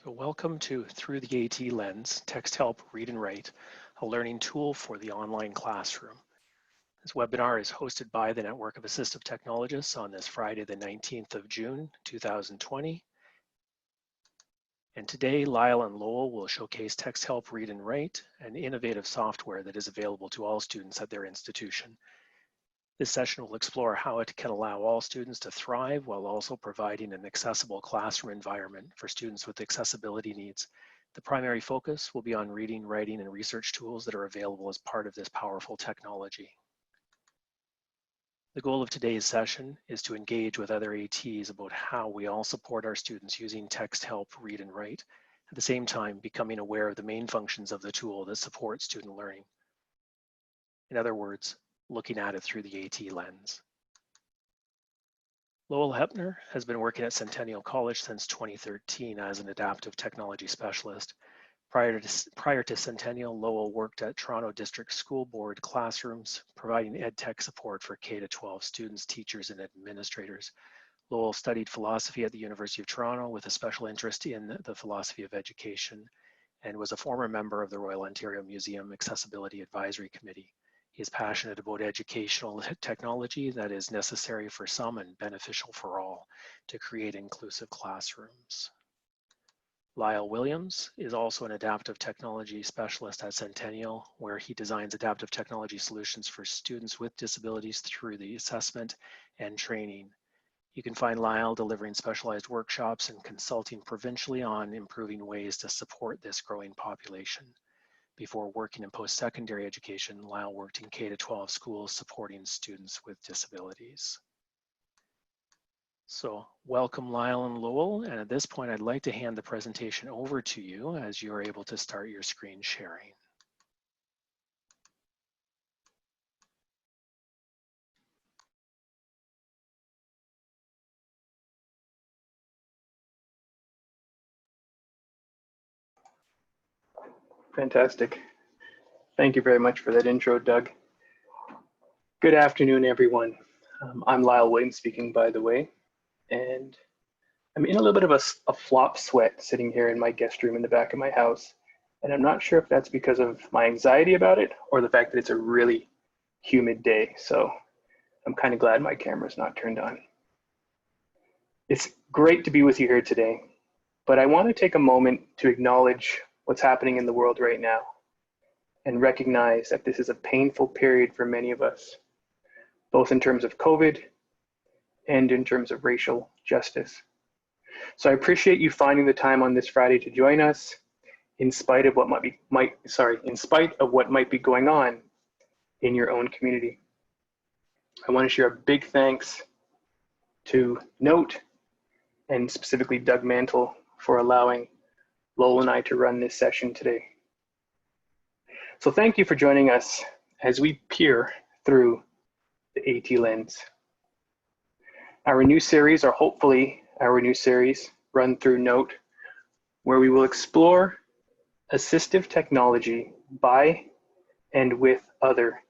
Welcome to Through the AT Lens, TextHelp Read and Write, a learning tool for the online classroom. This webinar is hosted by the Network of Assistive Technologists on this Friday, the 19th of June, 2020. And today, Lyle and Lowell will showcase TextHelp Read and Write, an innovative software that is available to all students at their institution. This session will explore how it can allow all students to thrive while also providing an accessible classroom environment for students with accessibility needs. The primary focus will be on reading, writing, and research tools that are available as part of this powerful technology. The goal of today's session is to engage with other ATs about how we all support our students using TextHelp Read and Write, at the same time becoming aware of the main functions of the tool that support student learning. In other words, looking at it through the AT lens. Lowell Heppner has been working at Centennial College since 2013 as an adaptive technology specialist. Prior to Centennial, Lowell worked at Toronto District School Board classrooms, providing ed tech support for K-12 students, teachers, and administrators. Lowell studied philosophy at the University of Toronto with a special interest in the philosophy of education, and was a former member of the Royal Ontario Museum Accessibility Advisory Committee. He is passionate about educational technology that is necessary for some and beneficial for all to create inclusive classrooms. Lyle Williams is also an adaptive technology specialist at Centennial, where he designs adaptive technology solutions for students with disabilities through the assessment and training. You can find Lyle delivering specialized workshops and consulting provincially on improving ways to support this growing population. Before working in post-secondary education, Lyle worked in K-12 schools supporting students with disabilities. So welcome, Lyle and Lowell, and at this point I'd like to hand the presentation over to you as you're able to start your screen sharing. Fantastic. Thank you very much for that intro, Doug. Good afternoon, everyone. I'm Lyle Williams speaking, by the way, and I'm in a little bit of a flop sweat sitting here in my guest room in the back of my house, and I'm not sure if that's because of my anxiety about it or the fact that it's a really humid day, so I'm kind of glad my camera's not turned on. It's great to be with you here today, but I want to take a moment to acknowledge what's happening in the world right now and recognize that this is a painful period for many of us, both in terms of COVID and in terms of racial justice. So I appreciate you finding the time on this Friday to join us in spite of what might be going on in your own community. I want to share a big thanks to N.O.A.T and specifically Doug Mantle for allowing Lowell and I to run this session today. So thank you for joining us as we peer through the AT lens. Our new series, or hopefully our new series, run through N.O.A.T, where we will explore assistive technology by and with other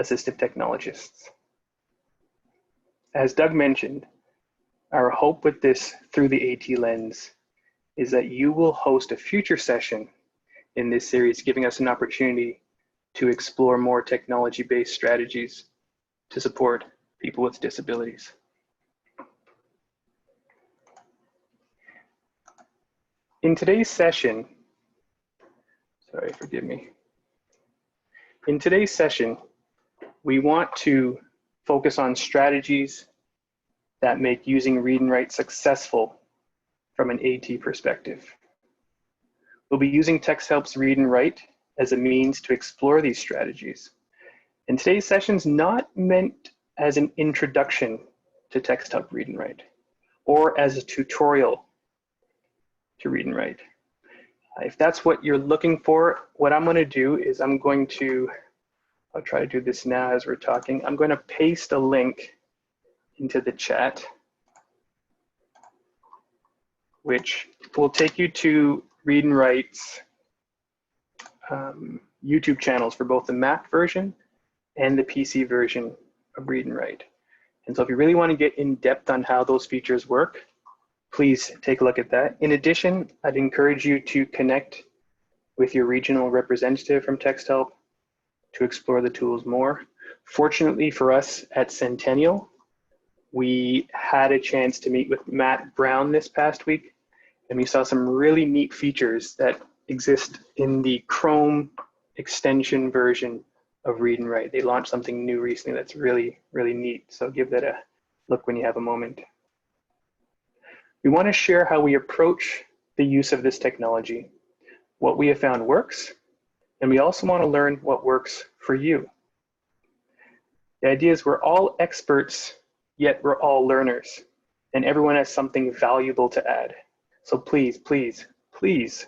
assistive technologists. As Doug mentioned, our hope with this Through the AT lens is that you will host a future session in this series, giving us an opportunity to explore more technology-based strategies to support people with disabilities. In today's session, in today's session, we want to focus on strategies that make using Read and Write successful from an AT perspective. We'll be using TextHelp's Read and Write as a means to explore these strategies. And today's session's not meant as an introduction to TextHelp Read and Write or as a tutorial to Read and Write. If that's what you're looking for, what I'm going to do is I'll try to do this now as we're talking. I'm going to paste a link into the chat, which will take you to Read and Write's YouTube channels for both the Mac version and the PC version of Read and Write. And so if you really want to get in depth on how those features work, please take a look at that. In addition, I'd encourage you to connect with your regional representative from TextHelp to explore the tools more. Fortunately for us at Centennial, we had a chance to meet with Matt Brown this past week, and we saw some really neat features that exist in the Chrome extension version of Read and Write. They launched something new recently that's really, really neat. So give that a look when you have a moment. We want to share how we approach the use of this technology, what we have found works, and we also want to learn what works for you. The idea is we're all experts, yet we're all learners, and everyone has something valuable to add. So please, please, please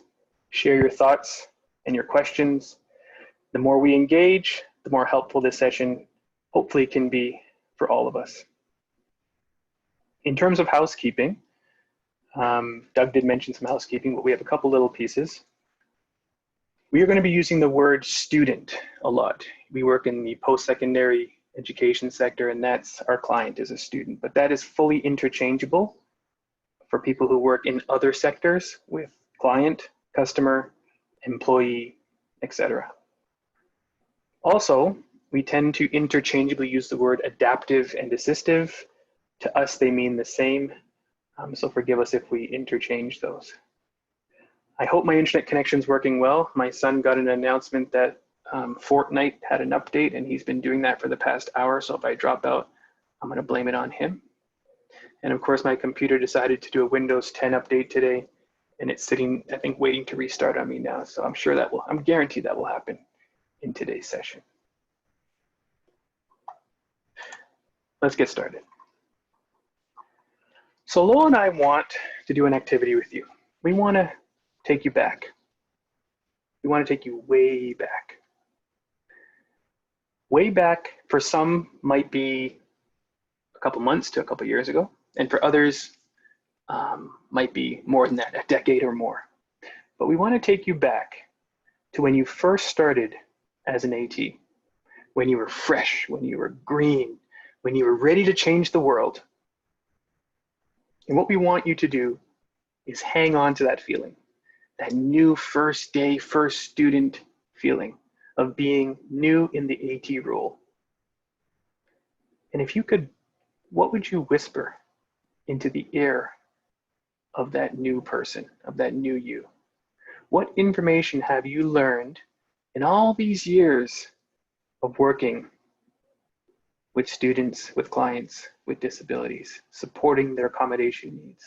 share your thoughts and your questions. The more we engage, the more helpful this session hopefully can be for all of us. In terms of housekeeping, Doug did mention some housekeeping, but we have a couple little pieces. We are going to be using the word student a lot. We work in the post-secondary education sector, and that's our client is a student, but that is fully interchangeable for people who work in other sectors with client, customer, employee, etc. Also, we tend to interchangeably use the word adaptive and assistive. To us, they mean the same, so forgive us if we interchange those. I hope my internet connection is working well. My son got an announcement that Fortnite had an update, and he's been doing that for the past hour, so if I drop out, I'm going to blame it on him. And of course, my computer decided to do a Windows 10 update today, and it's sitting, I think, waiting to restart on me now. So I'm guaranteed that will happen in today's session. Let's get started. So Lowell and I want to do an activity with you. We want to take you back. We want to take you way back. Way back for some might be a couple months to a couple years ago, and for others might be more than that, a decade or more. But we want to take you back to when you first started as an AT, when you were fresh, when you were green, when you were ready to change the world. And what we want you to do is hang on to that feeling, that new first day, first student feeling of being new in the AT role. And if you could, what would you whisper into the ear of that new person, of that new you? What information have you learned in all these years of working with students, with clients, with disabilities, supporting their accommodation needs?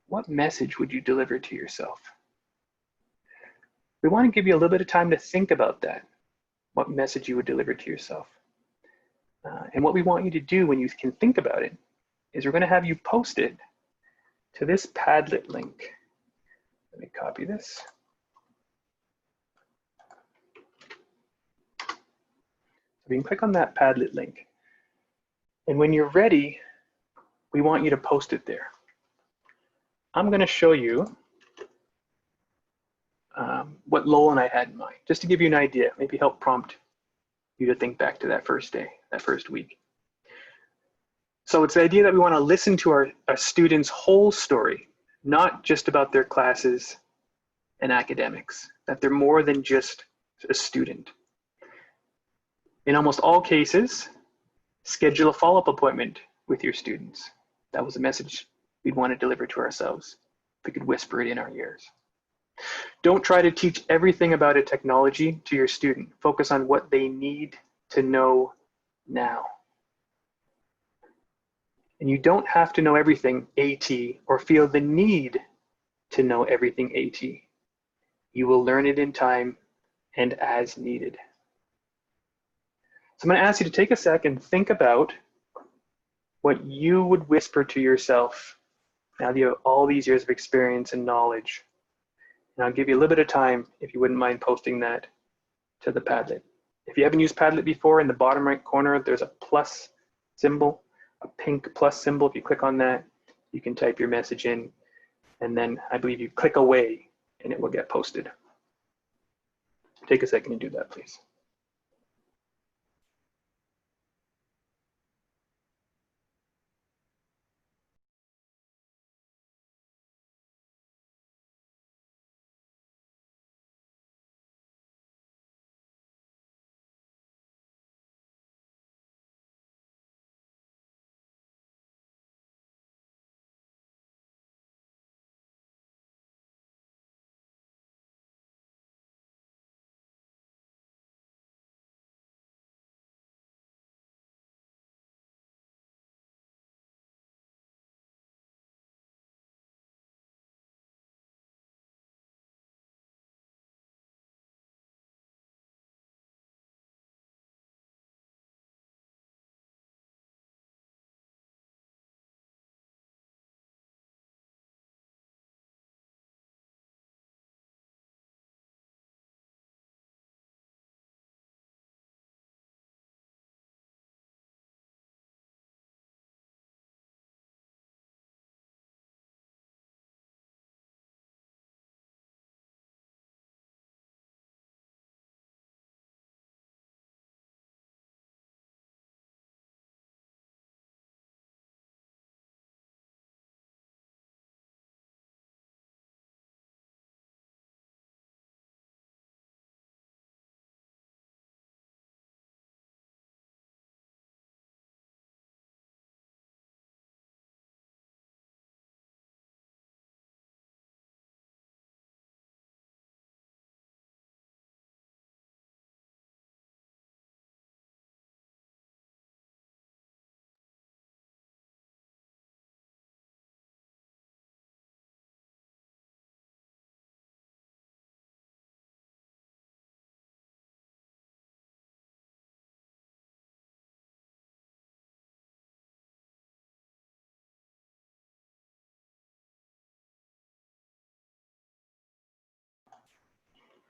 What message would you deliver to yourself? We want to give you a little bit of time to think about that, what message you would deliver to yourself. And what we want you to do when you can think about it is we're going to have you post it to this Padlet link. Let me copy this. So you can click on that Padlet link. And when you're ready, we want you to post it there. I'm going to show you what Lowell and I had in mind, just to give you an idea, maybe help prompt you to think back to that first day, that first week. So it's the idea that we want to listen to our students' whole story, not just about their classes and academics, that they're more than just a student. In almost all cases, schedule a follow-up appointment with your students. That was a message we'd want to deliver to ourselves, if we could whisper it in our ears. Don't try to teach everything about a technology to your student. Focus on what they need to know now. And you don't have to know everything AT or feel the need to know everything AT. You will learn it in time and as needed. So I'm going to ask you to take a sec and think about what you would whisper to yourself now that you have all these years of experience and knowledge. And I'll give you a little bit of time if you wouldn't mind posting that to the Padlet. If you haven't used Padlet before, in the bottom right corner, there's a plus symbol, a pink plus symbol. If you click on that, you can type your message in, and then I believe you click away and it will get posted. Take a second and do that, please.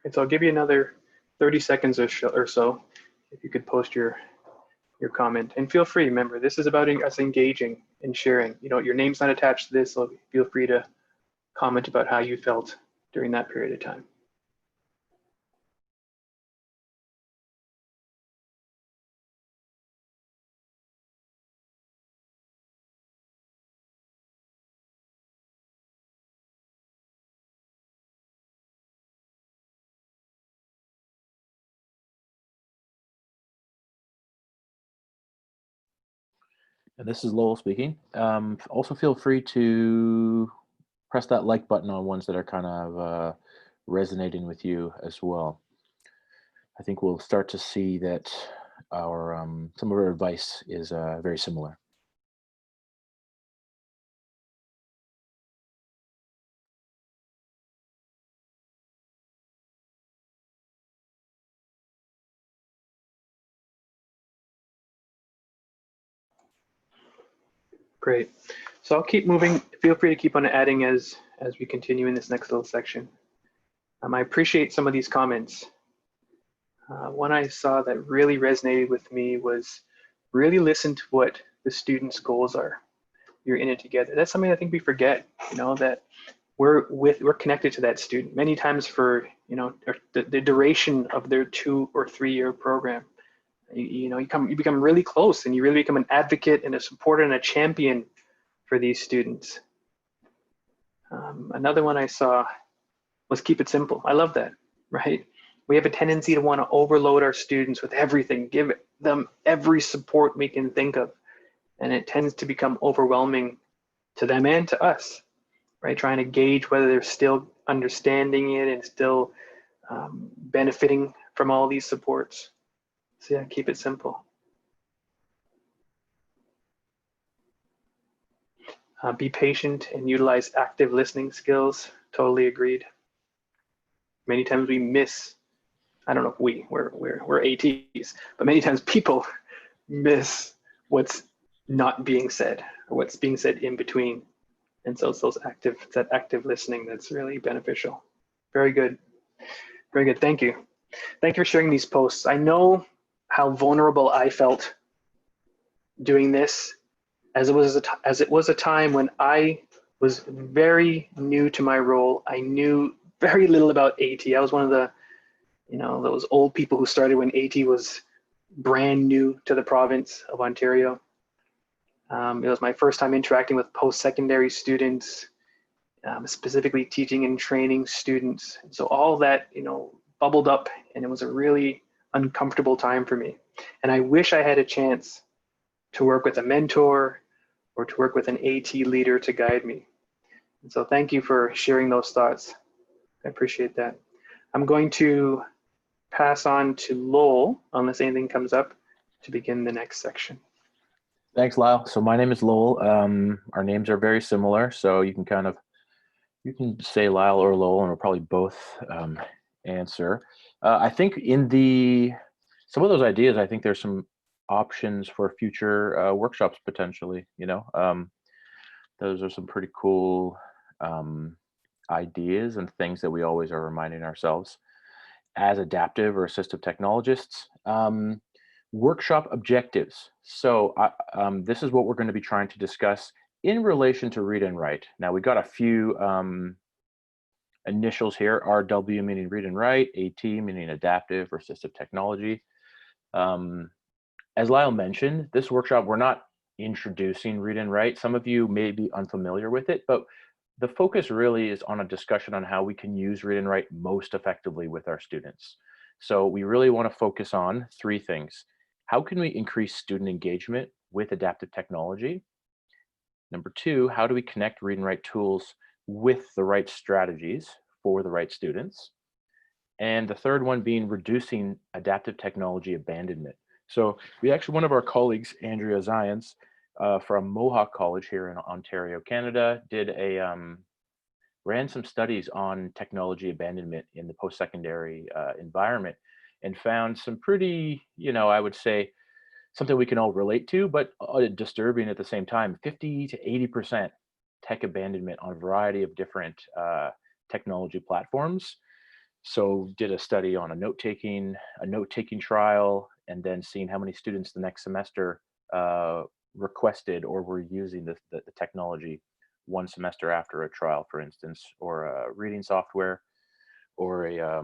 And so I'll give you another 30 seconds or so, if you could post your comment. And feel free, remember, this is about us engaging and sharing. You know, your name's not attached to this, so feel free to comment about how you felt during that period of time. And this is Lowell speaking. Also feel free to press that like button on ones that are kind of resonating with you as well. I think we'll start to see that our some of our advice is very similar. Great. So I'll keep moving. Feel free to keep on adding as we continue in this next little section. I appreciate some of these comments. One I saw that really resonated with me was really listen to what the students' goals are. You're in it together. That's something I think we forget, you know, that we're connected to that student many times for, you know, the duration of their 2 or 3 year program. You become really close, and you really become an advocate and a supporter and a champion for these students. Another one I saw was keep it simple. I love that, right? We have a tendency to want to overload our students with everything, give them every support we can think of, and it tends to become overwhelming to them and to us, right? Trying to gauge whether they're still understanding it and still benefiting from all these supports. So yeah, keep it simple. Be patient and utilize active listening skills. Totally agreed. Many times we miss, I don't know if we're ATs, but many times people miss what's not being said or what's being said in between. And so it's that active listening that's really beneficial. Very good. Very good. Thank you. Thank you for sharing these posts. I know how vulnerable I felt doing this, as it was a time when I was very new to my role. I knew very little about AT. I was one of the, you know, those old people who started when AT was brand new to the province of Ontario. It was my first time interacting with post-secondary students, specifically teaching and training students. So all that, you know, bubbled up, and it was a really uncomfortable time for me. And I wish I had a chance to work with a mentor or to work with an AT leader to guide me. And so thank you for sharing those thoughts. I appreciate that. I'm going to pass on to Lowell, unless anything comes up, to begin the next section. Thanks, Lyle. So my name is Lowell. Our names are very similar, so you can say Lyle or Lowell, and we'll probably both answer. I think in some of those ideas, I think there's some options for future workshops potentially. You know, those are some pretty cool ideas and things that we always are reminding ourselves as adaptive or assistive technologists. Workshop objectives. So this is what we're going to be trying to discuss in relation to read and write. Now we got a few initials here, RW meaning read and write, AT meaning adaptive or assistive technology. As Lyle mentioned, this workshop, we're not introducing read and write. Some of you may be unfamiliar with it, but the focus really is on a discussion on how we can use read and write most effectively with our students. So we really want to focus on 3 things. How can we increase student engagement with adaptive technology? Number 2, how do we connect read and write tools with the right strategies for the right students? And the third one being reducing adaptive technology abandonment. So we actually, one of our colleagues, Andrea Zions, from Mohawk College here in Ontario, Canada, ran some studies on technology abandonment in the post-secondary environment, and found some pretty, you know, I would say something we can all relate to, but disturbing at the same time. 50 to 80% tech abandonment on a variety of different technology platforms. So did a study on a note-taking trial, and then seeing how many students the next semester requested or were using the technology one semester after a trial, for instance, or a reading software, or a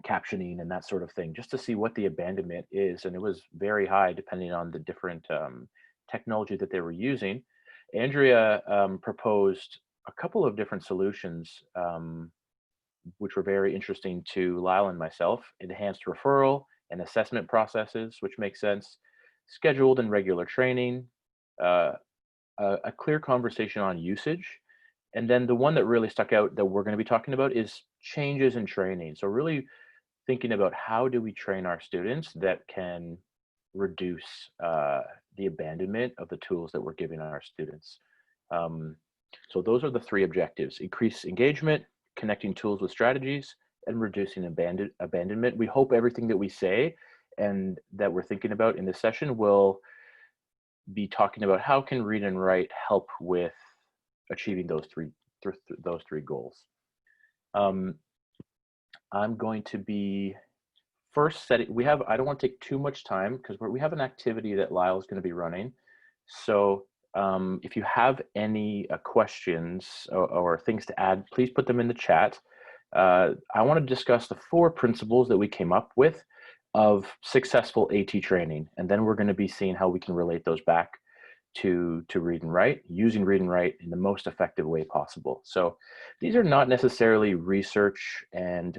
captioning and that sort of thing, just to see what the abandonment is. And it was very high depending on the different technology that they were using. Andrea proposed a couple of different solutions, which were very interesting to Lyle and myself: enhanced referral and assessment processes, which makes sense, scheduled and regular training, uh, a clear conversation on usage. And then the one that really stuck out that we're going to be talking about is changes in training. So really thinking about how do we train our students that can reduce the abandonment of the tools that we're giving our students. So those are the three objectives: increase engagement, connecting tools with strategies, and reducing abandonment. We hope everything that we say and that we're thinking about in this session will be talking about how can read and write help with achieving those three goals. I'm going to be first setting, I don't want to take too much time because we have an activity that Lyle is going to be running. So if you have any questions or things to add, please put them in the chat. I want to discuss the 4 principles that we came up with of successful AT training. And then we're going to be seeing how we can relate those back to read and write, using read and write in the most effective way possible. So these are not necessarily research and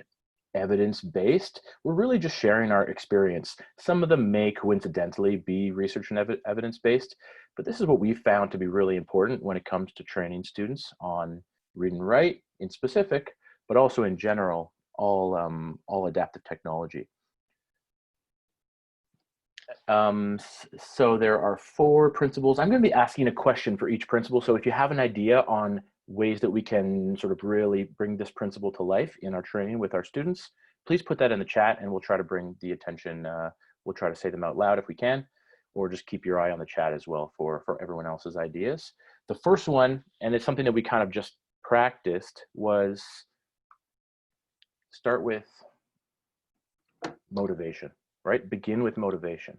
evidence-based. We're really just sharing our experience. Some of them may coincidentally be research and evidence-based, but this is what we found to be really important when it comes to training students on read and write in specific, but also in general, all adaptive technology. So there are 4 principles. I'm going to be asking a question for each principle. So if you have an idea on ways that we can sort of really bring this principle to life in our training with our students, please put that in the chat and we'll try to bring the attention. We'll try to say them out loud if we can, or just keep your eye on the chat as well for everyone else's ideas. The first one, and it's something that we kind of just practiced, was start with motivation, right? Begin with motivation.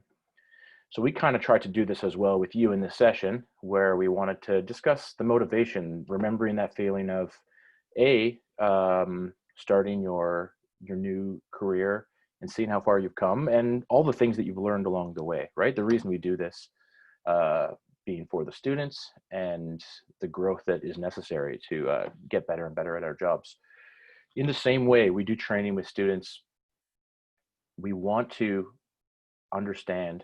So we kind of tried to do this as well with you in this session, where we wanted to discuss the motivation, remembering that feeling of starting your new career and seeing how far you've come and all the things that you've learned along the way, right? The reason we do this being for the students and the growth that is necessary to get better and better at our jobs. In the same way, we do training with students. We want to understand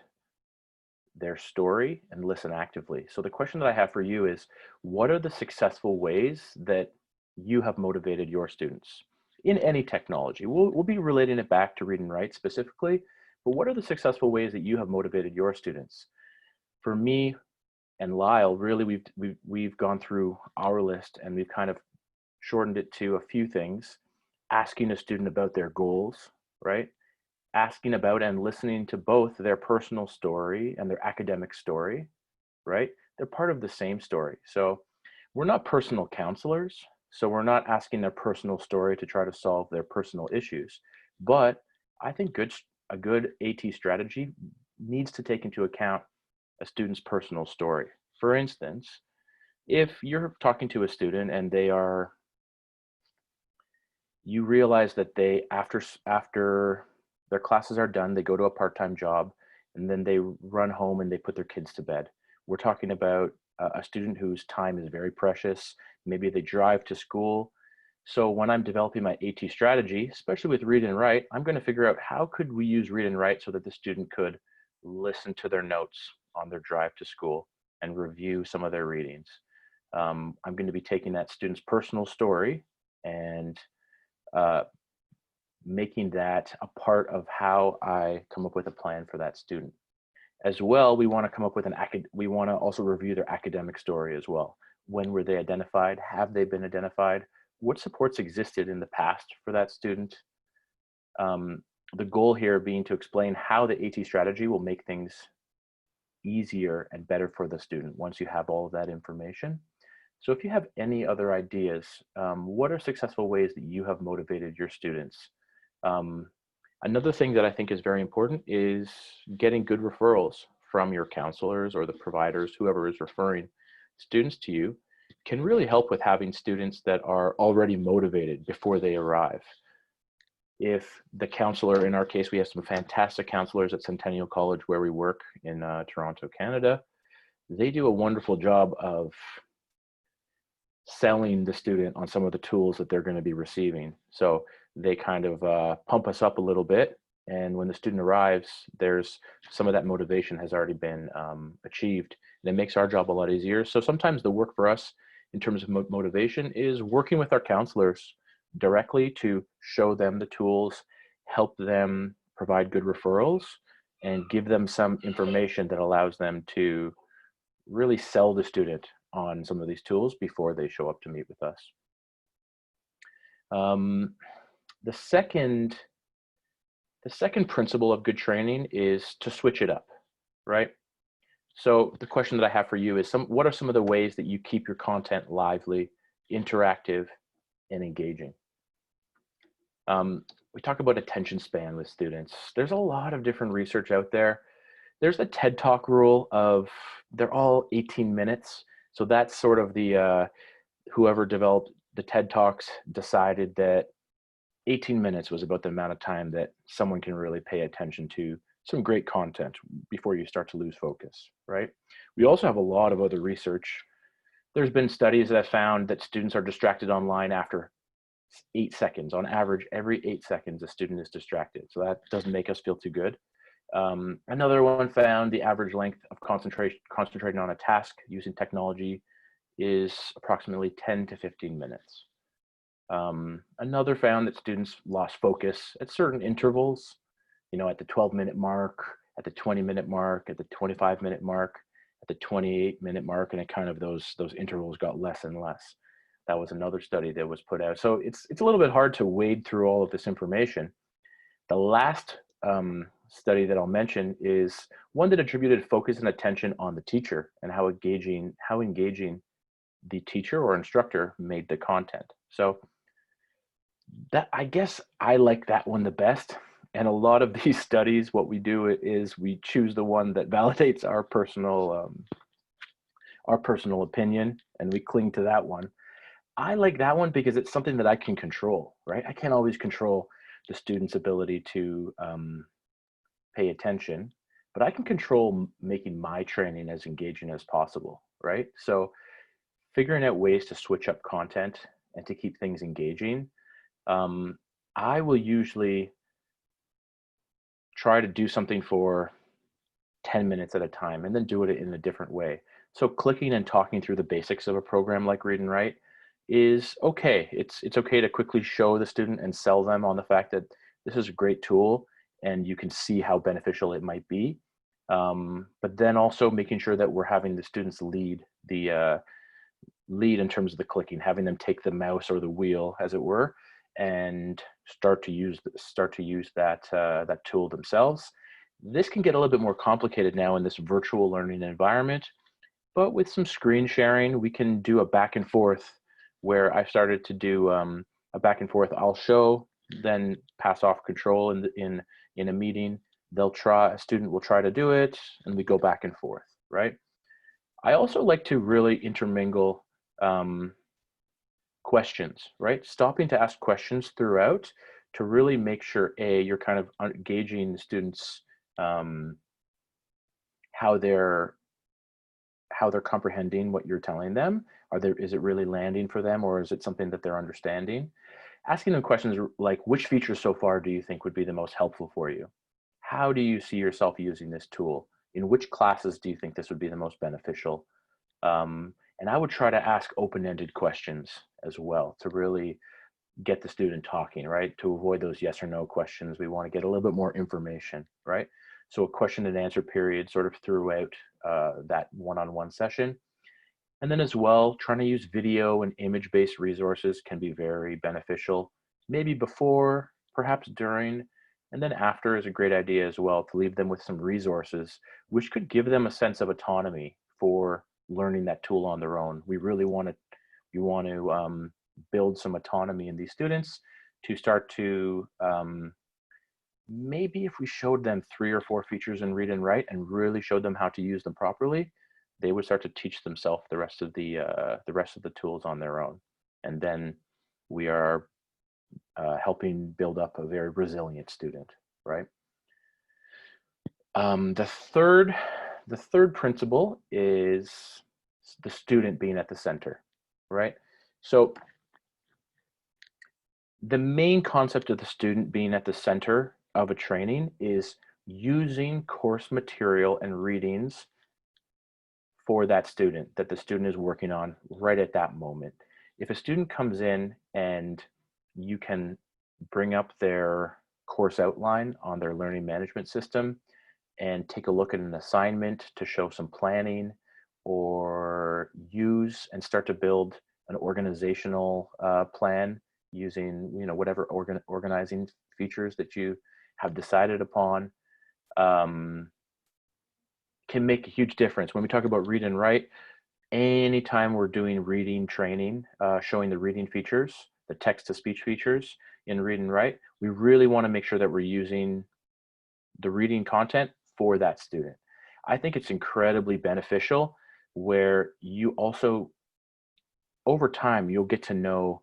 their story and listen actively. So the question that I have for you is, what are the successful ways that you have motivated your students in any technology? We'll be relating it back to read and write specifically, but what are the successful ways that you have motivated your students? For me and Lyle, really, we've gone through our list and we've kind of shortened it to a few things: asking a student about their goals, right? Asking about and listening to both their personal story and their academic story, right? They're part of the same story. So we're not personal counselors. So we're not asking their personal story to try to solve their personal issues. But I think a good AT strategy needs to take into account a student's personal story. For instance, if you're talking to a student and you realize that they, after their classes are done, they go to a part-time job, and then they run home and they put their kids to bed. We're talking about a student whose time is very precious. Maybe they drive to school. So when I'm developing my AT strategy, especially with read and write, I'm going to figure out how could we use read and write so that the student could listen to their notes on their drive to school and review some of their readings. I'm going to be taking that student's personal story and making that a part of how I come up with a plan for that student. As well, we want to come up with we want to also review their academic story as well. When were they identified? Have they been identified? What supports existed in the past for that student? The goal here being to explain how the AT strategy will make things easier and better for the student once you have all of that information. So if you have any other ideas, what are successful ways that you have motivated your students? Another thing that I think is very important is getting good referrals from your counselors or the providers, whoever is referring students to you, can really help with having students that are already motivated before they arrive. If the counselor, in our case, we have some fantastic counselors at Centennial College where we work in Toronto, Canada. They do a wonderful job of selling the student on some of the tools that they're going to be receiving. So they kind of pump us up a little bit. And when the student arrives, there's some of that motivation has already been achieved. And it makes our job a lot easier. So sometimes the work for us in terms of motivation is working with our counselors directly to show them the tools, help them provide good referrals, and give them some information that allows them to really sell the student on some of these tools before they show up to meet with us. The second principle of good training is to switch it up, right? So the question that I have for you is, what are some of the ways that you keep your content lively, interactive, and engaging? We talk about attention span with students. There's a lot of different research out there. There's a TED Talk rule of they're all 18 minutes. So that's sort of the, whoever developed the TED Talks decided that 18 minutes was about the amount of time that someone can really pay attention to some great content before you start to lose focus, right? We also have a lot of other research. There's been studies that have found that students are distracted online after 8 seconds. On average, every 8 seconds, a student is distracted. So that doesn't make us feel too good. Another one found the average length of concentrating on a task using technology is approximately 10 to 15 minutes. Another found that students lost focus at certain intervals, at the 12-minute mark, at the 20-minute mark, at the 25-minute mark, at the 28-minute mark, and it kind of those intervals got less and less. That was another study that was put out. So it's a little bit hard to wade through all of this information. The last study that I'll mention is one that attributed focus and attention on the teacher and how engaging the teacher or instructor made the content. So that, I guess I like that one the best. And a lot of these studies, what we do is we choose the one that validates our personal opinion, and we cling to that one. I like that one because it's something that I can control, right? I can't always control the student's ability to pay attention, but I can control making my training as engaging as possible, right? So figuring out ways to switch up content and to keep things engaging, I will usually try to do something for 10 minutes at a time and then do it in a different way. So clicking and talking through the basics of a program like Read and Write is okay. It's okay to quickly show the student and sell them on the fact that this is a great tool and you can see how beneficial it might be. But then also making sure that we're having the students lead in terms of the clicking, having them take the mouse or the wheel, as it were, and start to use that tool themselves. This can get a little bit more complicated now in this virtual learning environment, but with some screen sharing, we can do a back and forth where I've started to do a back and forth. I'll show, then pass off control in a meeting. A student will try to do it, and we go back and forth, right? I also like to really intermingle questions, right? Stopping to ask questions throughout to really make sure, you're kind of engaging the students, how they're comprehending what you're telling them. Is it really landing for them, or is it something that they're understanding? Asking them questions like, which features so far do you think would be the most helpful for you? How do you see yourself using this tool? In which classes do you think this would be the most beneficial? And I would try to ask open-ended questions as well to really get the student talking, right? To avoid those yes or no questions. We want to get a little bit more information, right? So a question and answer period sort of throughout that one-on-one session. And then as well, trying to use video and image-based resources can be very beneficial. Maybe before, perhaps during, and then after is a great idea as well, to leave them with some resources, which could give them a sense of autonomy for learning that tool on their own. We really want to You want to build some autonomy in these students to start to, maybe if we showed them 3 or 4 features in read and write and really showed them how to use them properly, they would start to teach themselves the rest of the tools on their own. And then we are helping build up a very resilient student, right? The third principle is the student being at the center, right? So the main concept of the student being at the center of a training is using course material and readings for that student that the student is working on right at that moment. If a student comes in and you can bring up their course outline on their learning management system and take a look at an assignment to show some planning, or use and start to build an organizational plan using, whatever organizing features that you have decided upon, can make a huge difference. When we talk about read and write, anytime we're doing reading training, showing the reading features, the text-to-speech features in read and write, we really want to make sure that we're using the reading content for that student. I think it's incredibly beneficial where you also, over time, you'll get to know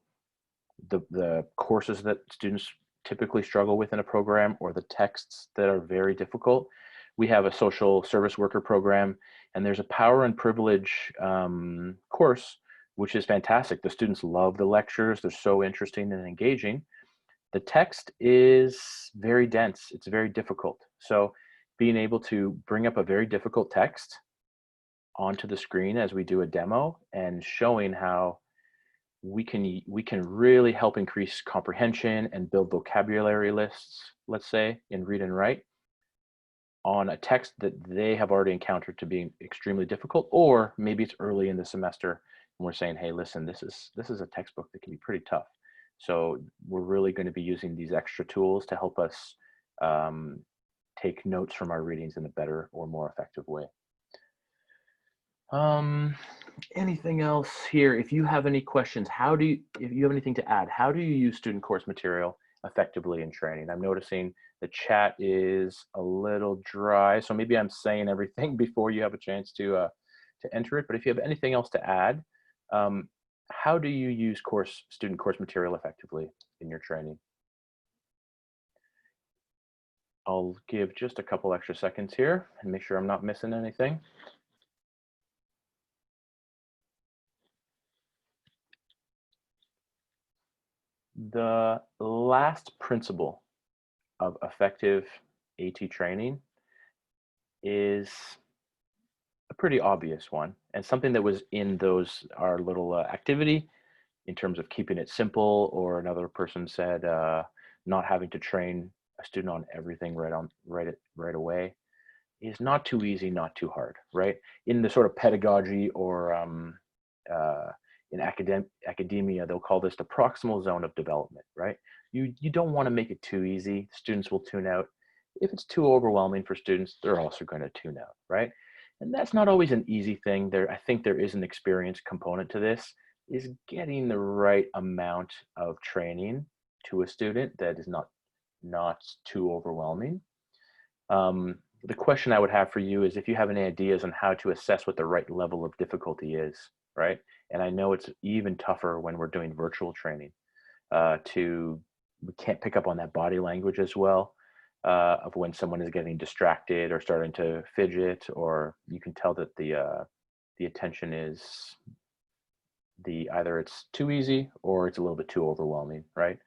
the courses that students typically struggle with in a program, or the texts that are very difficult. We have a social service worker program, and there's a power and privilege course, which is fantastic. The students love the lectures. They're so interesting and engaging. The text is very dense. It's very difficult. So being able to bring up a very difficult text onto the screen as we do a demo and showing how we can really help increase comprehension and build vocabulary lists, let's say, in read and write on a text that they have already encountered to be extremely difficult, or maybe it's early in the semester and we're saying, hey, listen, this is a textbook that can be pretty tough. So we're really going to be using these extra tools to help us take notes from our readings in a better or more effective way. Anything else here? If you have any questions, if you have anything to add, how do you use student course material effectively in training? I'm noticing the chat is a little dry, so maybe I'm saying everything before you have a chance to enter it. But if you have anything else to add, how do you use student course material effectively in your training? I'll give just a couple extra seconds here and make sure I'm not missing anything. The last principle of effective AT training is a pretty obvious one, and something that was in our little activity in terms of keeping it simple, or another person said not having to train a student on everything right away, is not too easy, not too hard, right? In the sort of pedagogy or in academia, they'll call this the proximal zone of development, right? You don't want to make it too easy. Students will tune out. If it's too overwhelming for students, they're also going to tune out, right? And that's not always an easy thing. I think there is an experience component to this, is getting the right amount of training to a student that is not too overwhelming. The question I would have for you is if you have any ideas on how to assess what the right level of difficulty is, right? And I know it's even tougher when we're doing virtual training. We can't pick up on that body language as well, of when someone is getting distracted or starting to fidget, or you can tell that the attention is either it's too easy or it's a little bit too overwhelming, right?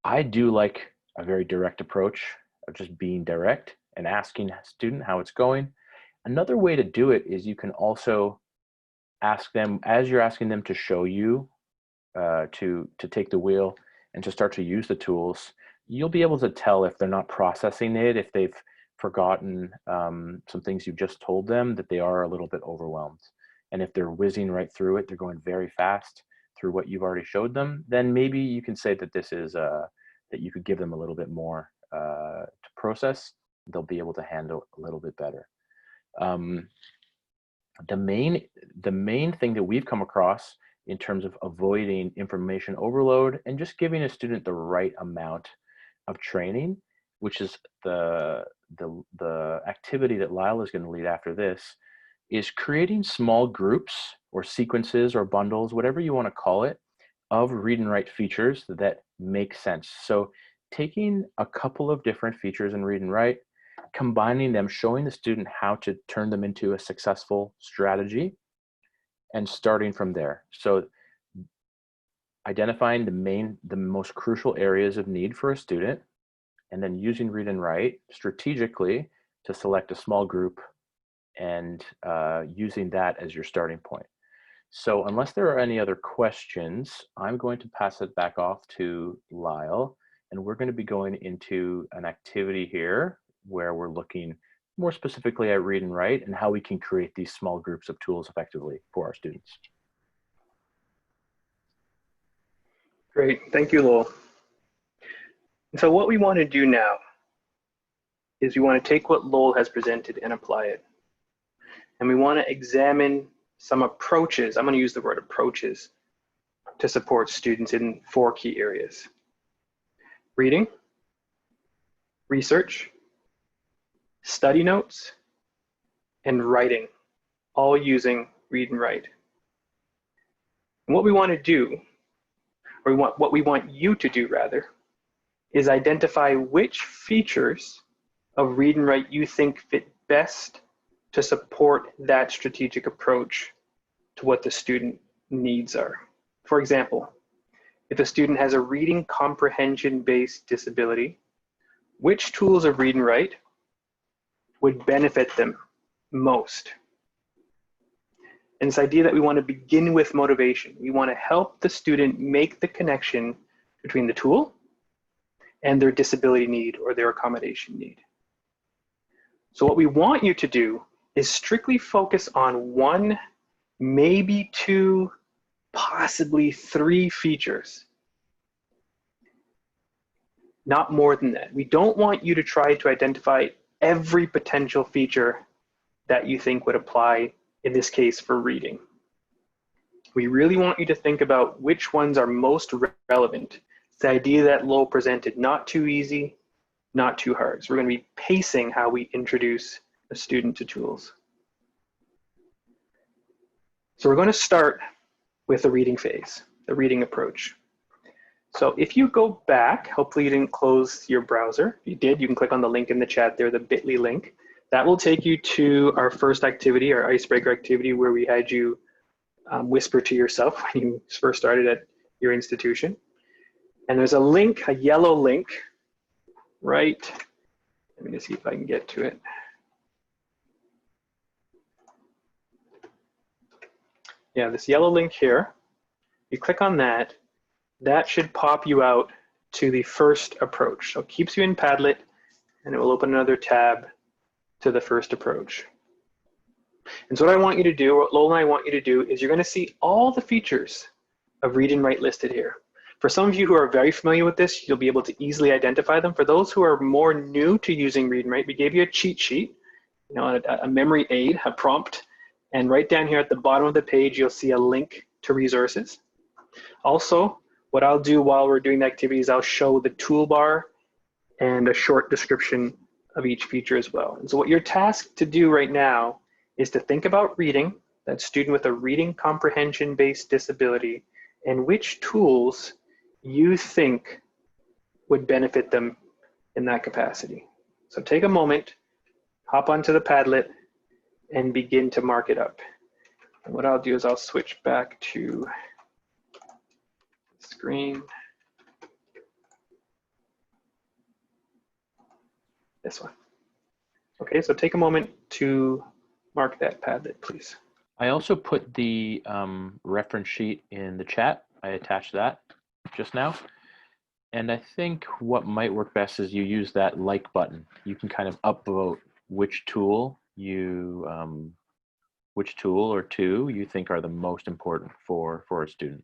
I do like a very direct approach of just being direct and asking a student how it's going. Another way to do it is you can also ask them, as you're asking them to show you, to take the wheel and to start to use the tools, you'll be able to tell if they're not processing it, if they've forgotten some things you just told them, that they are a little bit overwhelmed. And if they're whizzing right through it, they're going very fast through what you've already showed them, then maybe you can say that this is that you could give them a little bit more to process. They'll be able to handle a little bit better. The main thing that we've come across, in terms of avoiding information overload and just giving a student the right amount of training, which is the activity that Lyle is going to lead after this, is creating small groups or sequences or bundles, whatever you want to call it, of read and write features that make sense. So taking a couple of different features in read and write, combining them, showing the student how to turn them into a successful strategy, and starting from there. So identifying the most crucial areas of need for a student, and then using read and write strategically to select a small group and using that as your starting point. So unless there are any other questions, I'm going to pass it back off to Lyle, and we're going to be going into an activity here where we're looking more specifically at read and write and how we can create these small groups of tools effectively for our students. Great, thank you, Lowell. And so what we want to do now is we want to take what Lowell has presented and apply it. And we want to examine some approaches, I'm going to use the word approaches, to support students in 4 key areas: reading, research, study notes, and writing, all using read and write. And what we want to do, or what we want you to do rather, is identify which features of read and write you think fit best to support that strategic approach to what the student needs are. For example, if a student has a reading comprehension-based disability, which tools of read and write would benefit them most? And this idea that we want to begin with motivation. We want to help the student make the connection between the tool and their disability need or their accommodation need. So what we want you to do is strictly focus on 1, maybe 2, possibly 3 features. Not more than that. We don't want you to try to identify every potential feature that you think would apply, in this case, for reading. We really want you to think about which ones are most relevant. It's the idea that Lowell presented, not too easy, not too hard. So we're going to be pacing how we introduce a student to tools. So we're going to start with the reading phase, the reading approach. So if you go back, hopefully you didn't close your browser. If you did, you can click on the link in the chat there, the bit.ly link. That will take you to our first activity, our icebreaker activity, where we had you whisper to yourself when you first started at your institution. And there's a link, a yellow link, right? Let me just see if I can get to it. Yeah, this yellow link here, you click on that, that should pop you out to the first approach. So it keeps you in Padlet, and it will open another tab to the first approach. And so what I want you to do, what Lowell and I want you to do, is you're going to see all the features of read and write listed here. For some of you who are very familiar with this, you'll be able to easily identify them. For those who are more new to using read and write, we gave you a cheat sheet, you know, a memory aid, a prompt. And right down here at the bottom of the page, you'll see a link to resources. Also, what I'll do while we're doing the activities, I'll show the toolbar and a short description of each feature as well. And so what you're tasked to do right now is to think about reading, that student with a reading comprehension-based disability, and which tools you think would benefit them in that capacity. So take a moment, hop onto the Padlet, and begin to mark it up. And what I'll do is I'll switch back to the screen. This one. Okay, so take a moment to mark that Padlet, please. I also put the reference sheet in the chat. I attached that just now. And I think what might work best is you use that like button. You can kind of upvote which tool which tool or two you think are the most important for a student.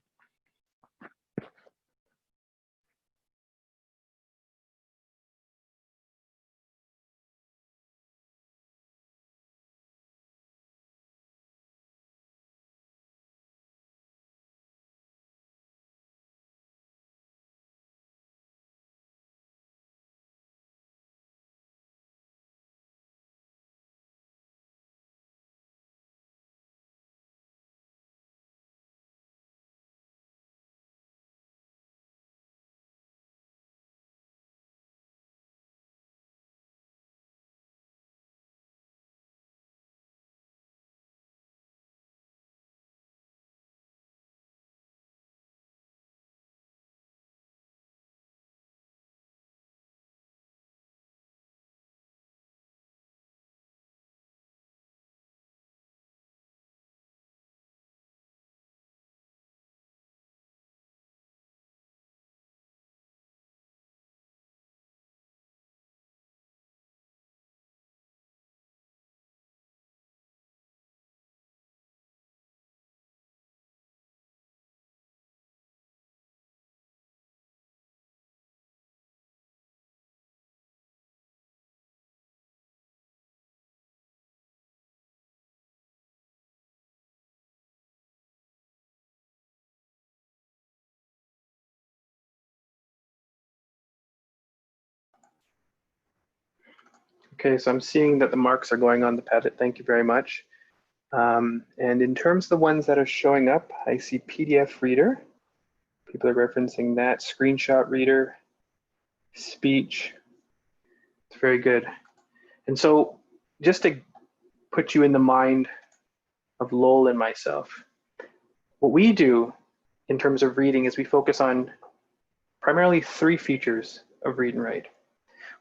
Okay, so I'm seeing that the marks are going on the Padlet. Thank you very much. And in terms of the ones that are showing up, I see PDF reader. People are referencing that. Screenshot reader, speech. It's very good. And so just to put you in the mind of Lowell and myself, what we do in terms of reading is we focus on primarily 3 features of read and write.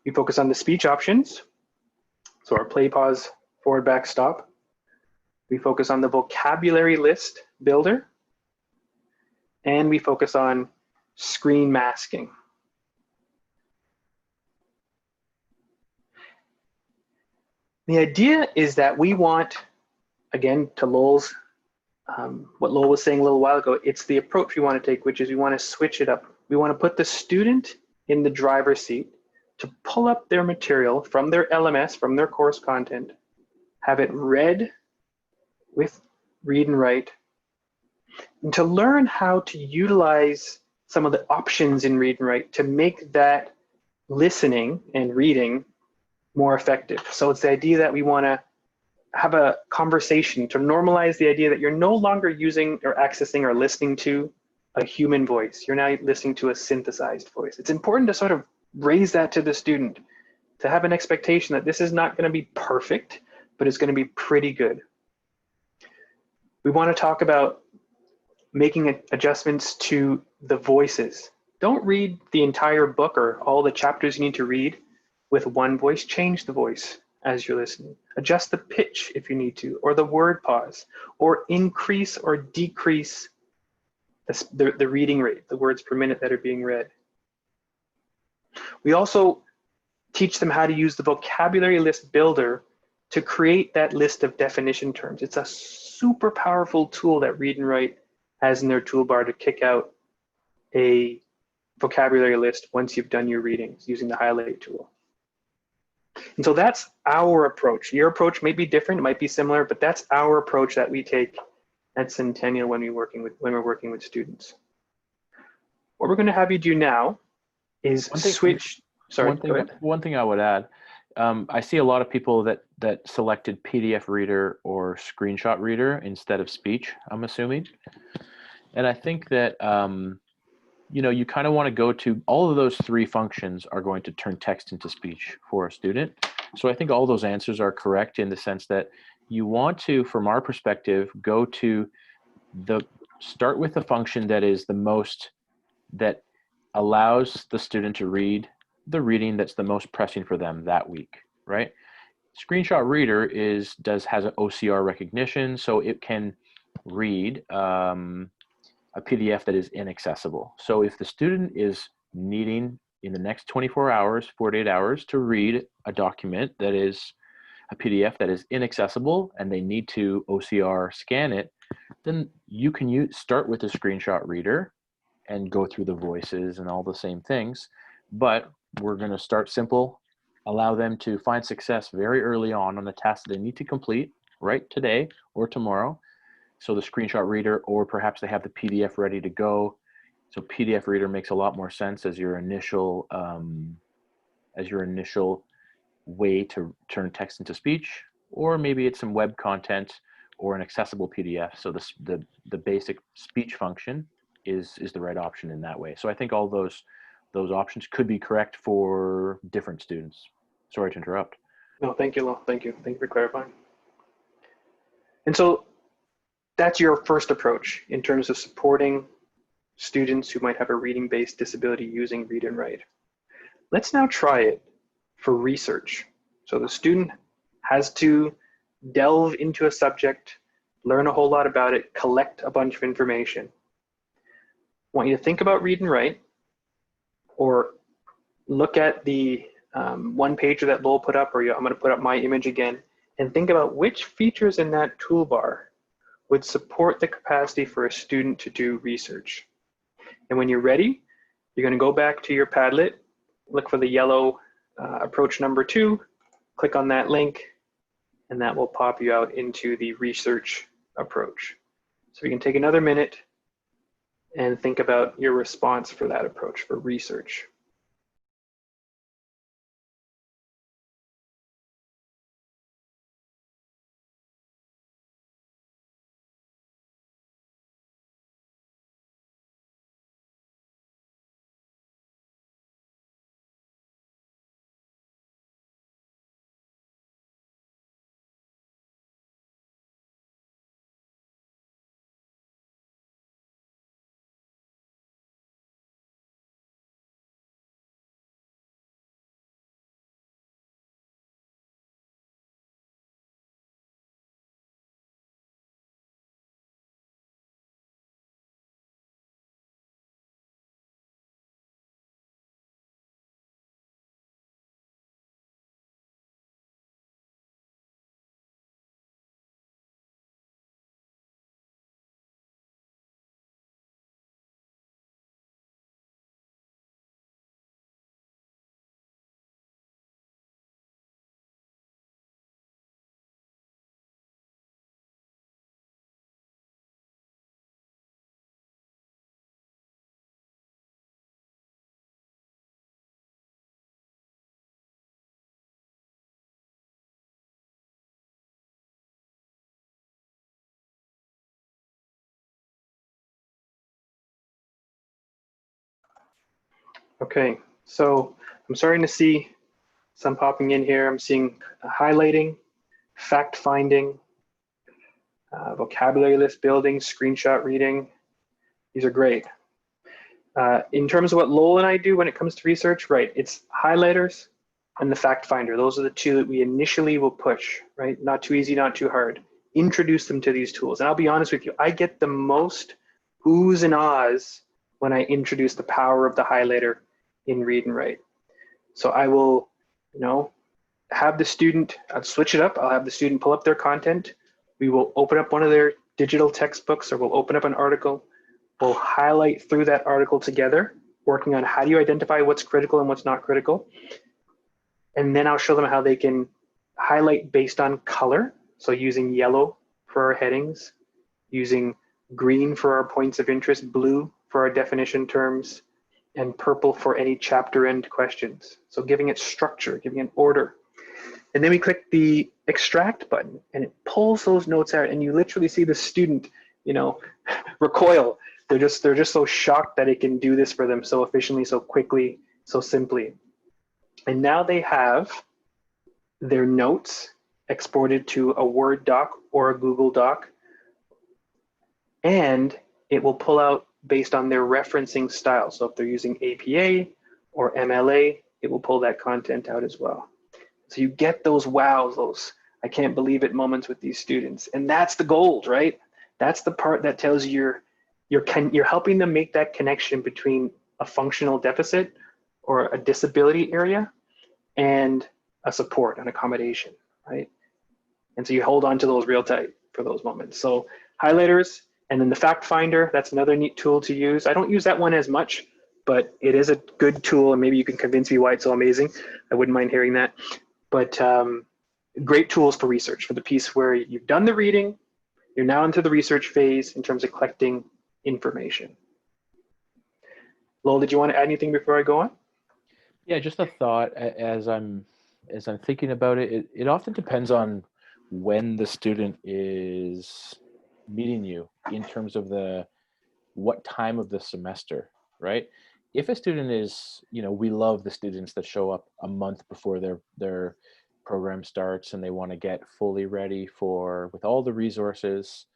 We focus on the speech options, so our play, pause, forward, back, stop. We focus on the vocabulary list builder, and we focus on screen masking. The idea is that we want, again, to Lowell's, what Lowell was saying a little while ago, it's the approach we want to take, which is we want to switch it up. We want to put the student in the driver's seat to pull up their material from their LMS, from their course content, have it read with read and write, and to learn how to utilize some of the options in read and write to make that listening and reading more effective. So it's the idea that we want to have a conversation to normalize the idea that you're no longer using or accessing or listening to a human voice. You're now listening to a synthesized voice. It's important to sort of raise that to the student, to have an expectation that this is not going to be perfect, but it's going to be pretty good. We want to talk about making adjustments to the voices. Don't read the entire book or all the chapters you need to read with one voice. Change the voice as you're listening. Adjust the pitch if you need to, or the word pause, or increase or decrease the reading rate, the words per minute that are being read. We also teach them how to use the vocabulary list builder to create that list of definition terms. It's a super powerful tool that Read and Write has in their toolbar to kick out a vocabulary list once you've done your readings using the highlight tool. And so that's our approach. Your approach may be different, it might be similar, but that's our approach that we take at Centennial when we're working with students. What we're going to have you do now is switch. Sorry, go ahead. One thing I would add, I see a lot of people that selected PDF reader or screenshot reader instead of speech, I'm assuming. And I think that you kind of want to go to all of those 3 functions are going to turn text into speech for a student. So I think all those answers are correct in the sense that you want to, from our perspective, go to start with the function that is the most, that allows the student to read the reading that's the most pressing for them that week, right? Screenshot reader has an OCR recognition, so it can read a PDF that is inaccessible. So if the student is needing in the next 24 hours, 48 hours to read a document that is a PDF that is inaccessible and they need to OCR scan it, then you can start with a screenshot reader and go through the voices and all the same things. But we're going to start simple, allow them to find success very early on the task that they need to complete right today or tomorrow. So the screenshot reader, or perhaps they have the PDF ready to go. So PDF reader makes a lot more sense as your initial way to turn text into speech, or maybe it's some web content or an accessible PDF. So the basic speech function is the right option in that way. So I think all those options could be correct for different students. Sorry to interrupt. No, thank you, Lowell. Thank you for clarifying. And so that's your first approach in terms of supporting students who might have a reading-based disability using Read and Write. Let's now try it for research. So the student has to delve into a subject, learn a whole lot about it, collect a bunch of information. I want you to think about Read and Write, or look at the one pager that Lowell put up, or I'm going to put up my image again, and think about which features in that toolbar would support the capacity for a student to do research. And when you're ready, you're going to go back to your Padlet, look for the yellow approach number 2, click on that link, and that will pop you out into the research approach. So you can take another minute and think about your response for that approach for research. Okay, so I'm starting to see some popping in here. I'm seeing highlighting, fact finding, vocabulary list building, screenshot reading. These are great. In terms of what Lowell and I do when it comes to research, right, it's highlighters and the fact finder. Those are the two that we initially will push, right? Not too easy, not too hard. Introduce them to these tools. And I'll be honest with you, I get the most oohs and ahs when I introduce the power of the highlighter in Read and Write. So I will, have the student, I'll switch it up. I'll have the student pull up their content. We will open up one of their digital textbooks, or we'll open up an article. We'll highlight through that article together, working on how do you identify what's critical and what's not critical. And then I'll show them how they can highlight based on color. So using yellow for our headings, using green for our points of interest, blue for our definition terms, and purple for any chapter end questions. So giving it structure, giving it order. And then we click the extract button and it pulls those notes out, and you literally see the student, recoil. They're just so shocked that it can do this for them so efficiently, so quickly, so simply. And now they have their notes exported to a Word doc or a Google Doc, and it will pull out based on their referencing style. So if they're using APA or MLA, it will pull that content out as well. So you get those wows, those I can't believe it moments with these students. And that's the gold, right? That's the part that tells you you're helping them make that connection between a functional deficit or a disability area and a support, an accommodation, right? And so you hold on to those real tight for those moments. So highlighters, and then the fact finder, that's another neat tool to use. I don't use that one as much, but it is a good tool, and maybe you can convince me why it's so amazing. I wouldn't mind hearing that. But great tools for research, for the piece where you've done the reading, you're now into the research phase in terms of collecting information. Lowell, did you want to add anything before I go on? Yeah, just a thought as I'm thinking about it. It often depends on when the student is meeting you in terms of what time of the semester, right? If a student is, we love the students that show up a month before their program starts and they want to get fully ready with all the resources,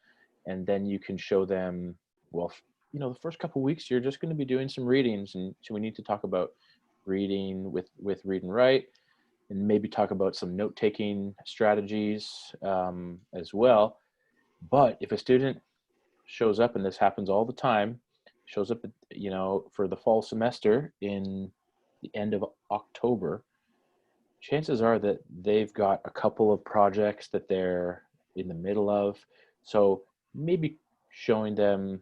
and then you can show them, well, the first couple of weeks you're just going to be doing some readings, and so we need to talk about reading with Read and Write, and maybe talk about some note-taking strategies as well. But if a student shows up, and this happens all the time, shows up, for the fall semester in the end of October, chances are that they've got a couple of projects that they're in the middle of. So maybe showing them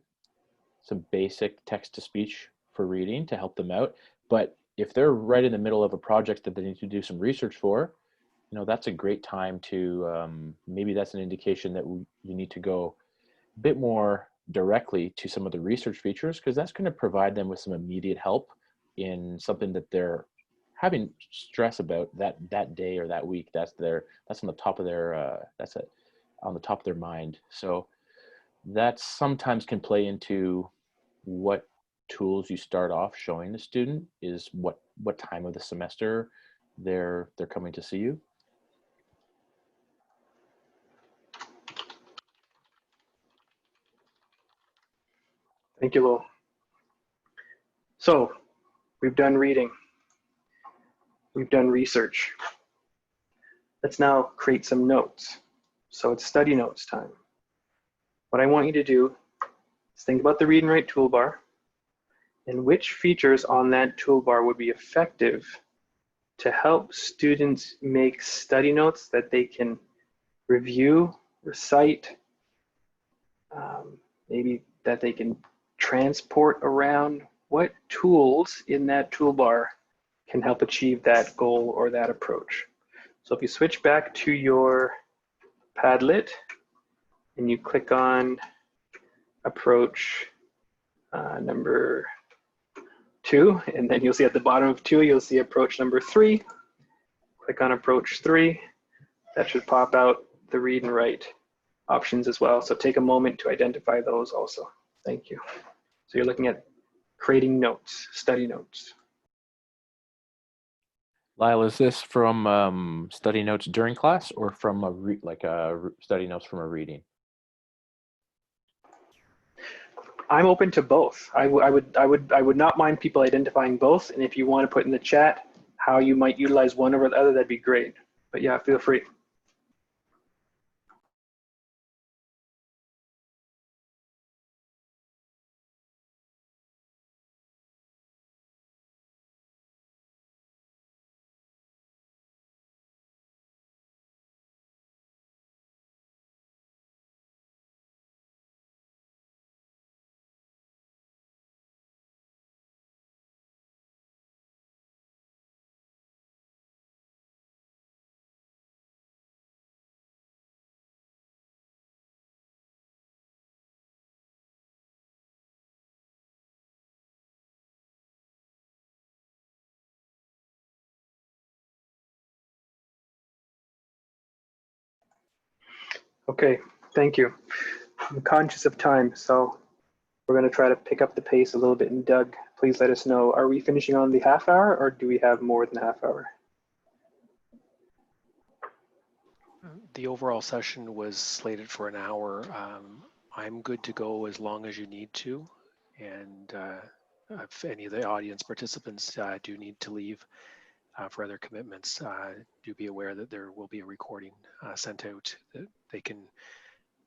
some basic text-to-speech for reading to help them out. But if they're right in the middle of a project that they need to do some research for, that's a great time to, maybe that's an indication that you need to go a bit more directly to some of the research features, because that's going to provide them with some immediate help in something that they're having stress about that day or that week. That's on the top of their on the top of their mind. So that sometimes can play into what tools you start off showing the student, is what time of the semester they're coming to see you. Thank you, Lowell. So we've done reading. We've done research. Let's now create some notes. So it's study notes time. What I want you to do is think about the Read and Write toolbar and which features on that toolbar would be effective to help students make study notes that they can review, recite, maybe that they can transport around. What tools in that toolbar can help achieve that goal or that approach? So if you switch back to your Padlet and you click on approach number 2, and then you'll see at the bottom of 2, you'll see approach number 3. Click on approach 3. That should pop out the Read and Write options as well. So take a moment to identify those also. Thank you. So you're looking at creating notes, study notes. Lyle, is this from study notes during class or from study notes from a reading? I'm open to both. I would not mind people identifying both. And if you want to put in the chat how you might utilize one over the other, that'd be great. But yeah, feel free. Okay, thank you. I'm conscious of time, so we're going to try to pick up the pace a little bit. And Doug, please let us know, are we finishing on the half hour or do we have more than a half hour? The overall session was slated for an hour. I'm good to go as long as you need to. And if any of the audience participants do need to leave for other commitments, do be aware that there will be a recording sent out that they can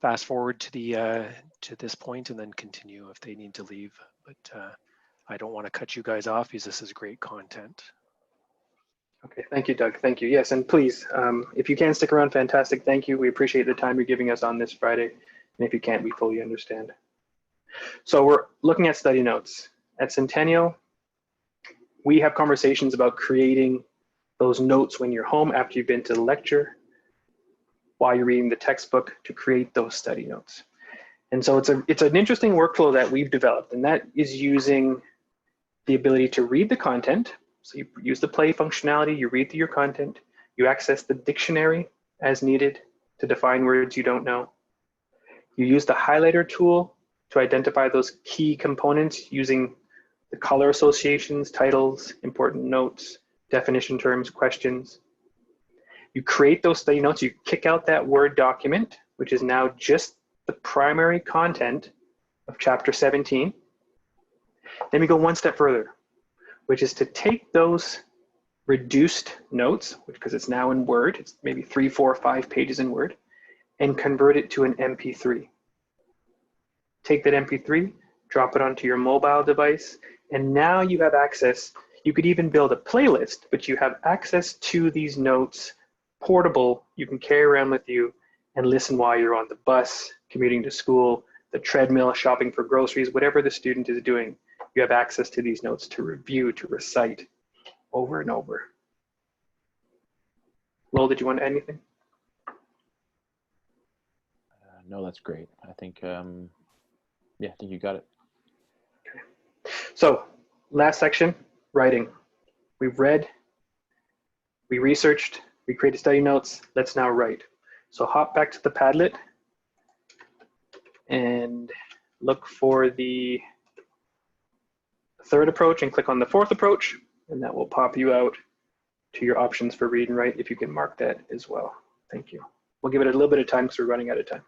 fast forward to the to this point and then continue if they need to leave. But I don't want to cut you guys off because this is great content. Okay, thank you, Doug. Thank you. Yes, and please, if you can stick around, fantastic. Thank you. We appreciate the time you're giving us on this Friday. And if you can't, we fully understand. So we're looking at study notes. At Centennial, we have conversations about creating those notes when you're home after you've been to the lecture, while you're reading the textbook, to create those study notes. And so it's an interesting workflow that we've developed, and that is using the ability to read the content. So you use the play functionality, you read through your content, you access the dictionary as needed to define words you don't know. You use the highlighter tool to identify those key components using the color associations, titles, important notes, definition terms, questions. You create those study notes, you kick out that Word document, which is now just the primary content of chapter 17. Then we go one step further, which is to take those reduced notes, because it's now in Word, it's maybe 3, 4, 5 pages in Word, and convert it to an MP3. Take that MP3, drop it onto your mobile device, and now you have access. You could even build a playlist, but you have access to these notes, portable, you can carry around with you and listen while you're on the bus, commuting to school, the treadmill, shopping for groceries, whatever the student is doing. You have access to these notes to review, to recite over and over. Lowell, did you want to add anything? No, that's great. I think, yeah, I think you got it. Okay. So last section, writing. We've read, we researched, we created study notes. Let's now write. So hop back to the Padlet and look for the third approach and click on the fourth approach, and that will pop you out to your options for read and write if you can mark that as well. Thank you. We'll give it a little bit of time because we're running out of time.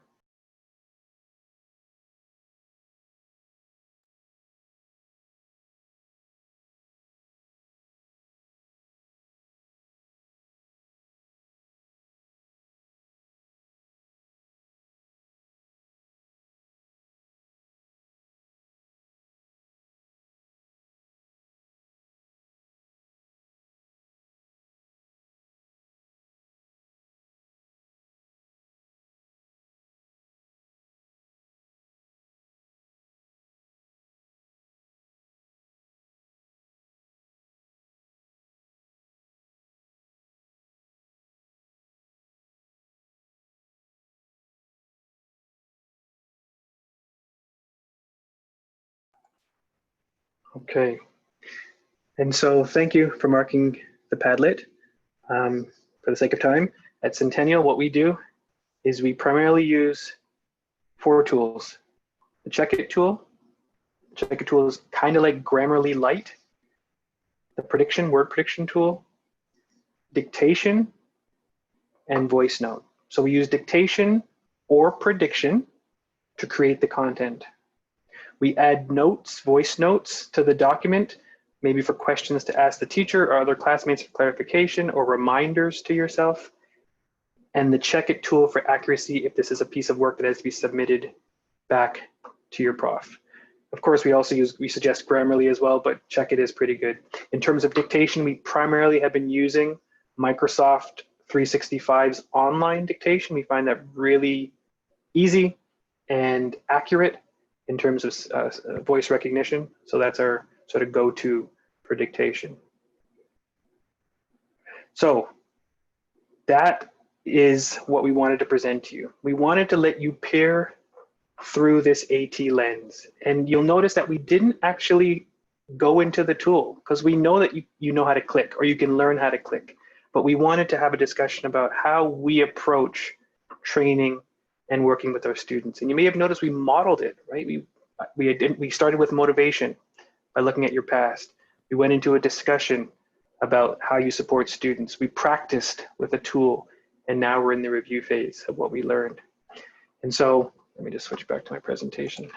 Okay. And so thank you for marking the Padlet. For the sake of time, at Centennial, what we do is we primarily use 4 tools. The Check It tool. The Check It tool is kind of like Grammarly Lite. The word prediction tool, dictation and voice note. So we use dictation or prediction to create the content. We add notes, voice notes to the document, maybe for questions to ask the teacher or other classmates for clarification or reminders to yourself. And the check it tool for accuracy if this is a piece of work that has to be submitted back to your prof. Of course, we suggest Grammarly as well, but check it is pretty good. In terms of dictation, we primarily have been using Microsoft 365's online dictation. We find that really easy and accurate in terms of voice recognition. So that's our sort of go-to for dictation. So that is what we wanted to present to you. We wanted to let you peer through this AT lens. And you'll notice that we didn't actually go into the tool because we know that you know how to click or you can learn how to click. But we wanted to have a discussion about how we approach training and working with our students. And you may have noticed we modeled it, right? We started with motivation by looking at your past. We went into a discussion about how you support students. We practiced with a tool, and now we're in the review phase of what we learned. And so let me just switch back to my presentation.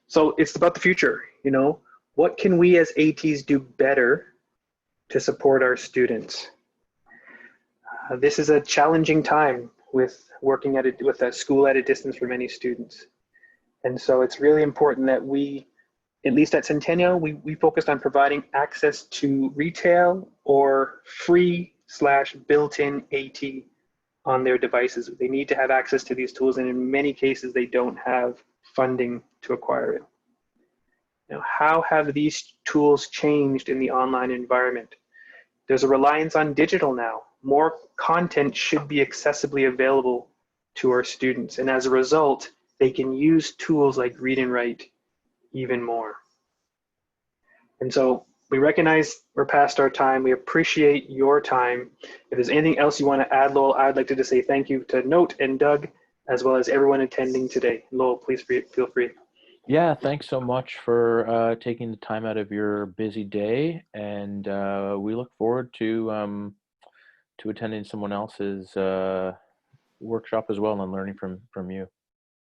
So it's about the future, you know, what can we as ATs do better to support our students? This is a challenging time with working with a school at a distance for many students. And so it's really important that we, at least at Centennial, we focused on providing access to retail or free/built-in AT on their devices. They need to have access to these tools, and in many cases, they don't have funding to acquire it. Now, how have these tools changed in the online environment? There's a reliance on digital now. More content should be accessibly available to our students, and as a result, they can use tools like Read and Write even more. And so we recognize we're past our time. We appreciate your time. If there's anything else you want to add, Lowell, I'd like to just say thank you to N.O.A.T and Doug, as well as everyone attending today. Lowell, please feel free. Yeah, thanks so much for taking the time out of your busy day, and we look forward to attending someone else's workshop as well and learning from you.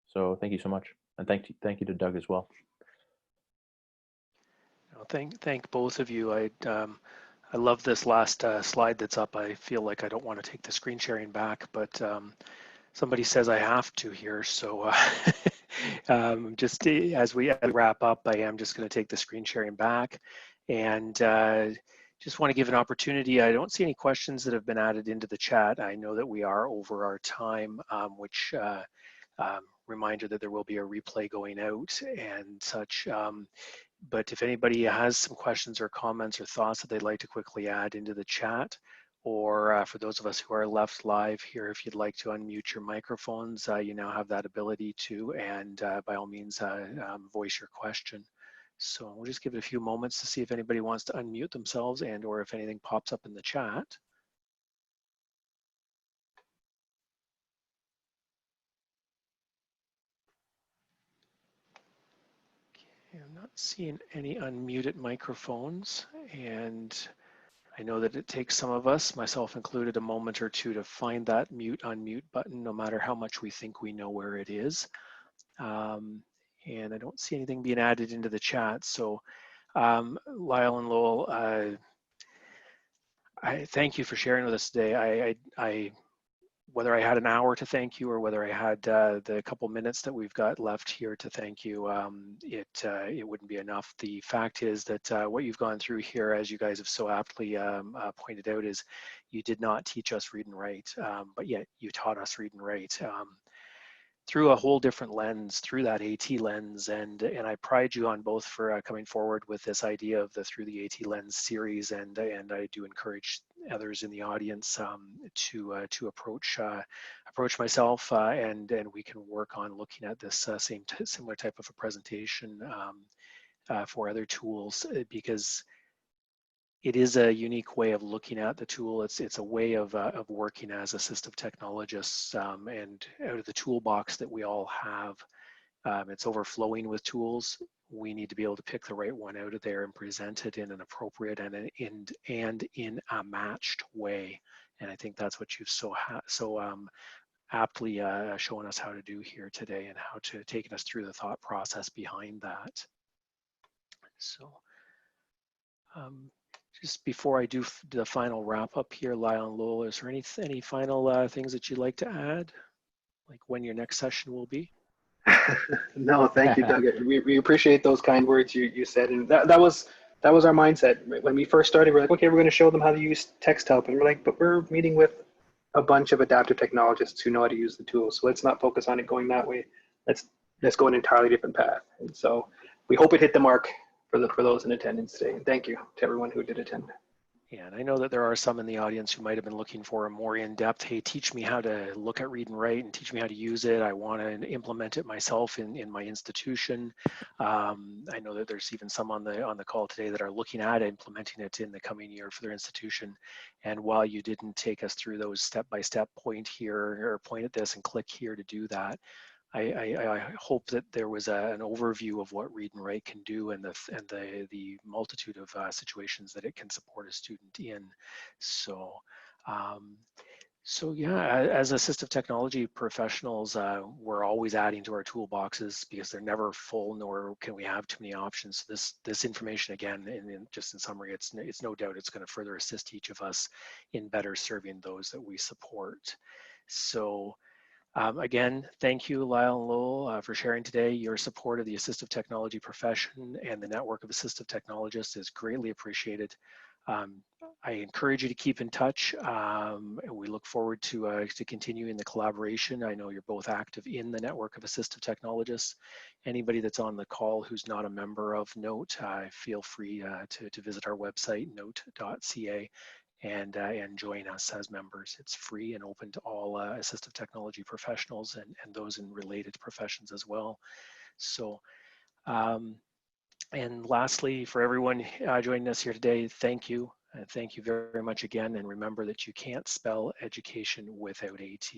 So thank you so much, and thank you to Doug as well. Thank both of you. I love this last slide that's up. I feel like I don't want to take the screen sharing back, but somebody says I have to here. So just as we wrap up, I am just going to take the screen sharing back, and just want to give an opportunity. I don't see any questions that have been added into the chat. I know that we are over our time, which reminder that there will be a replay going out and such. But if anybody has some questions or comments or thoughts that they'd like to quickly add into the chat, or for those of us who are left live here, if you'd like to unmute your microphones, you now have that ability to, and by all means, voice your question. So we'll just give it a few moments to see if anybody wants to unmute themselves and or if anything pops up in the chat. I'm not seeing any unmuted microphones, and I know that it takes some of us, myself included, a moment or two to find that mute unmute button, no matter how much we think we know where it is. And I don't see anything being added into the chat. So Lyle and Lowell, I thank you for sharing with us today. Whether I had an hour to thank you or whether I had the couple minutes that we've got left here to thank you, it wouldn't be enough. The fact is that what you've gone through here, as you guys have so aptly pointed out, is you did not teach us read and write, but yet you taught us read and write through a whole different lens, through that AT lens, and I pride you on both for coming forward with this idea of the Through the AT Lens series, and I do encourage others in the audience to approach myself, and we can work on looking at this similar type of a presentation for other tools, because it is a unique way of looking at the tool. It's a way of working as assistive technologists, and out of the toolbox that we all have, It's overflowing with tools. We need to be able to pick the right one out of there and present it in an appropriate and in a matched way. And I think that's what you've so aptly shown us how to do here today, and how to taken us through the thought process behind that. So just before I do the final wrap up here, Lyle and Lowell, is there any final things that you'd like to add? Like when your next session will be? No, thank you, Doug. We appreciate those kind words you said, and that was our mindset when we first started. We're like, okay, we're going to show them how to use TextHelp, and we're like, but we're meeting with a bunch of adaptive technologists who know how to use the tools. So let's not focus on it going that way. Let's go an entirely different path. And so we hope it hit the mark for those in attendance today. And thank you to everyone who did attend. Yeah, and I know that there are some in the audience who might have been looking for a more in-depth, hey, teach me how to look at read and write and teach me how to use it. I want to implement it myself in my institution. I know that there's even some on the call today that are looking at implementing it in the coming year for their institution. And while you didn't take us through those step-by-step point here, or point at this and click here to do that, I hope that there was an overview of what read and write can do, and the multitude of situations that it can support a student in. So, so yeah, as assistive technology professionals, we're always adding to our toolboxes because they're never full, nor can we have too many options. This information, again, just in summary, it's no doubt it's going to further assist each of us in better serving those that we support. So. Again, thank you, Lyle and Lowell, for sharing today. Your support of the assistive technology profession and the network of assistive technologists is greatly appreciated. I encourage you to keep in touch. We look forward to continuing the collaboration. I know you're both active in the network of assistive technologists. Anybody that's on the call who's not a member of N.O.A.T, feel free to visit our website, N.O.A.T.ca. And join us as members. It's free and open to all assistive technology professionals and those in related professions as well. So, and lastly, for everyone joining us here today, thank you. And thank you very much again. And remember that you can't spell education without AT.